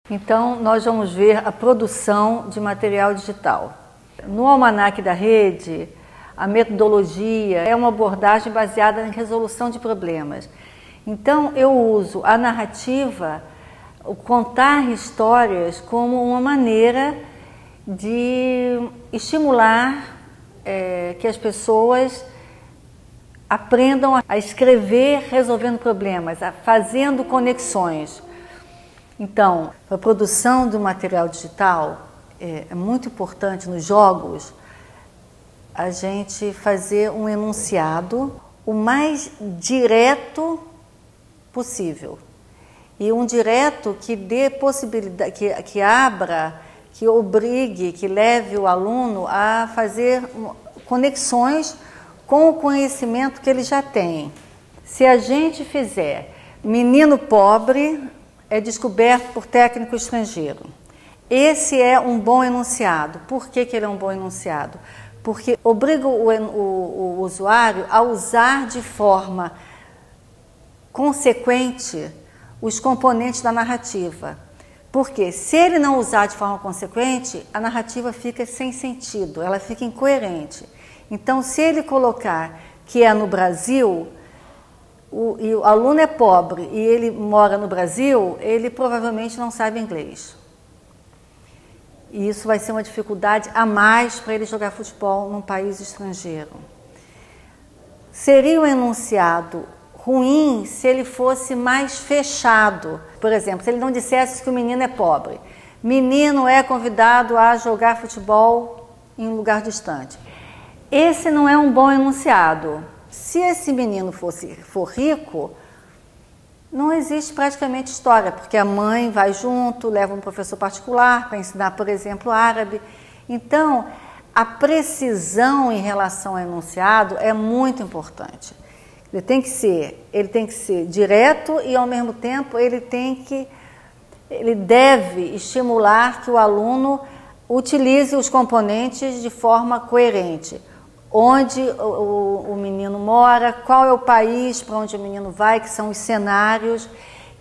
Então, nós vamos ver a produção de material digital. No Almanaque da Rede, a metodologia é uma abordagem baseada em resolução de problemas. Então, eu uso a narrativa, o contar histórias, como uma maneira de estimular que as pessoas aprendam a escrever resolvendo problemas, fazendo conexões. Então, a produção do material digital é muito importante nos jogos a gente fazer um enunciado o mais direto possível. E um direto que dê possibilidade, que abra, que obrigue, que leve o aluno a fazer conexões com o conhecimento que ele já tem. Se a gente fizer menino pobre é descoberto por técnico estrangeiro. Esse é um bom enunciado. Por que ele é um bom enunciado? Porque obriga o usuário a usar de forma consequente os componentes da narrativa. Porque se ele não usar de forma consequente, a narrativa fica sem sentido, ela fica incoerente. Então, se ele colocar que é no Brasil, e o aluno é pobre e ele mora no Brasil, ele provavelmente não sabe inglês. E isso vai ser uma dificuldade a mais para ele jogar futebol num país estrangeiro. Seria um enunciado ruim se ele fosse mais fechado. Por exemplo, se ele não dissesse que o menino é pobre. Menino é convidado a jogar futebol em um lugar distante. Esse não é um bom enunciado. Se esse menino for rico, não existe praticamente história, porque a mãe vai junto, leva um professor particular para ensinar, por exemplo, árabe. Então, a precisão em relação ao enunciado é muito importante. Ele tem que ser direto e, ao mesmo tempo, ele deve estimular que o aluno utilize os componentes de forma coerente. Onde o menino mora, qual é o país para onde o menino vai, que são os cenários,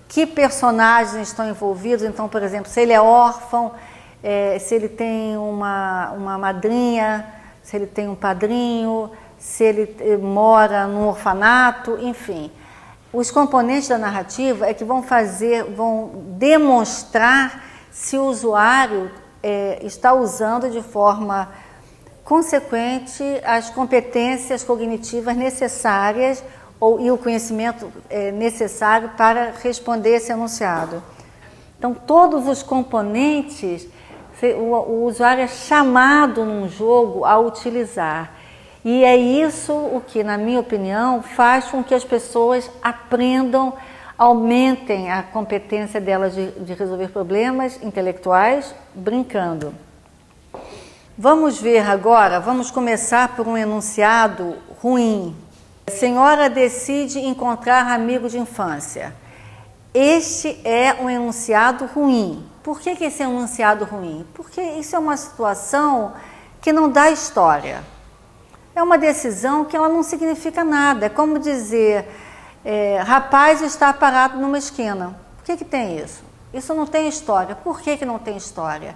que personagens estão envolvidos. Então, por exemplo, se ele é órfão, se ele tem uma madrinha, se ele tem um padrinho, se ele mora num orfanato, enfim. Os componentes da narrativa é que vão demonstrar se o usuário está usando de forma consequente as competências cognitivas necessárias e o conhecimento necessário para responder esse enunciado. Então, todos os componentes, o usuário é chamado num jogo a utilizar. E é isso o que, na minha opinião, faz com que as pessoas aprendam, aumentem a competência delas de resolver problemas intelectuais brincando. Vamos ver agora, vamos começar por um enunciado ruim. A senhora decide encontrar amigo de infância. Este é um enunciado ruim. Por que esse é um enunciado ruim? Porque isso é uma situação que não dá história. É uma decisão que ela não significa nada. É como dizer, rapaz está parado numa esquina. Por que tem isso? Isso não tem história. Por que não tem história?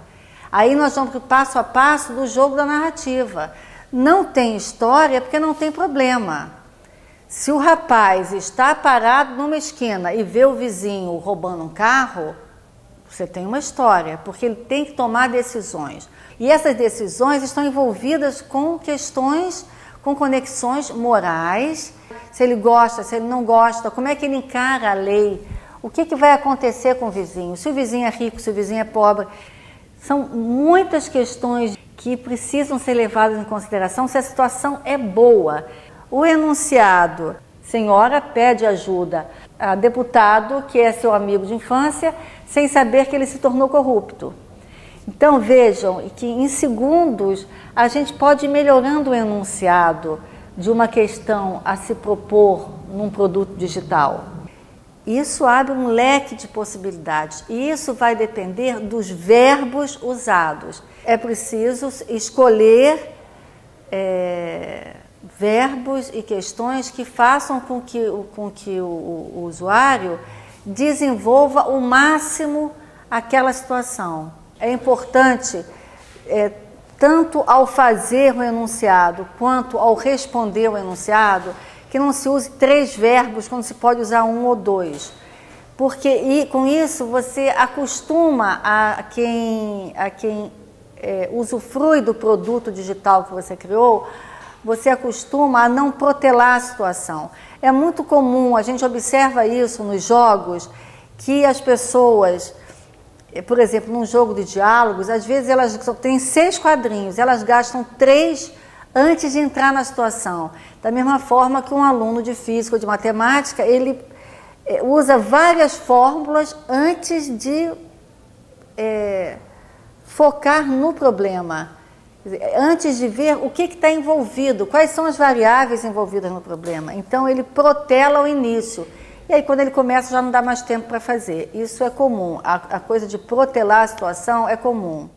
Aí nós vamos para o passo a passo do jogo da narrativa. Não tem história porque não tem problema. Se o rapaz está parado numa esquina e vê o vizinho roubando um carro, você tem uma história, porque ele tem que tomar decisões. E essas decisões estão envolvidas com questões, com conexões morais. Se ele gosta, se ele não gosta, como é que ele encara a lei? O que vai acontecer com o vizinho? Se o vizinho é rico, se o vizinho é pobre. São muitas questões que precisam ser levadas em consideração se a situação é boa. O enunciado, senhora pede ajuda a deputado, que é seu amigo de infância, sem saber que ele se tornou corrupto. Então vejam que em segundos a gente pode ir melhorando o enunciado de uma questão a se propor num produto digital. Isso abre um leque de possibilidades e isso vai depender dos verbos usados. É preciso escolher verbos e questões que façam com que o usuário desenvolva o máximo aquela situação. É importante, tanto ao fazer o enunciado quanto ao responder o enunciado, que não se use 3 verbos quando se pode usar 1 ou 2. Porque com isso você acostuma a quem usufrui do produto digital que você criou, você acostuma a não protelar a situação. É muito comum, a gente observa isso nos jogos, que as pessoas, por exemplo, num jogo de diálogos, às vezes elas só têm 6 quadrinhos, elas gastam 3 antes de entrar na situação. Da mesma forma que um aluno de física ou de matemática, ele usa várias fórmulas antes de focar no problema, antes de ver o que está envolvido, quais são as variáveis envolvidas no problema. Então ele protela ao início, e aí quando ele começa já não dá mais tempo para fazer. Isso é comum, a coisa de protelar a situação é comum.